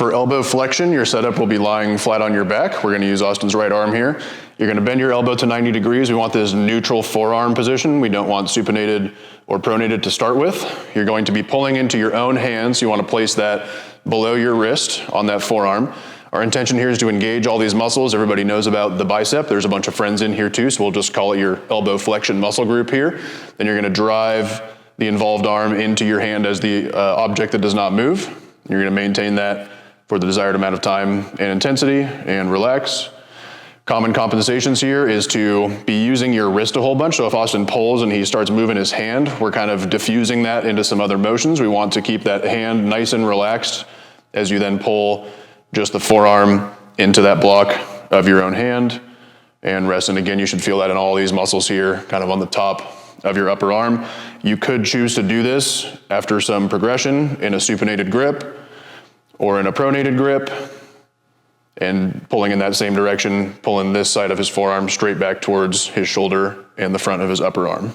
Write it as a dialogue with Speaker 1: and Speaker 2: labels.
Speaker 1: For elbow flexion, your setup will be lying flat on your back. We're gonna use Austin's right arm here. You're gonna bend your elbow to 90 degrees. We want this neutral forearm position. We don't want supinated or pronated to start with. You're going to be pulling into your own hands. You wanna place that below your wrist on that forearm. Our intention here is to engage all these muscles. Everybody knows about the bicep. There's a bunch of friends in here too, so we'll just call it your elbow flexion muscle group here. Then you're gonna drive the involved arm into your hand as the object that does not move. You're gonna maintain that for the desired amount of time and intensity and relax. Common compensations here is to be using your wrist a whole bunch. So if Austin pulls and he starts moving his hand, we're kind of diffusing that into some other motions. We want to keep that hand nice and relaxed as you then pull just the forearm into that block of your own hand and rest. And again, you should feel that in all these muscles here, kind of on the top of your upper arm. You could choose to do this after some progression in a supinated grip or in a pronated grip, and pulling in that same direction, pulling this side of his forearm straight back towards his shoulder and the front of his upper arm.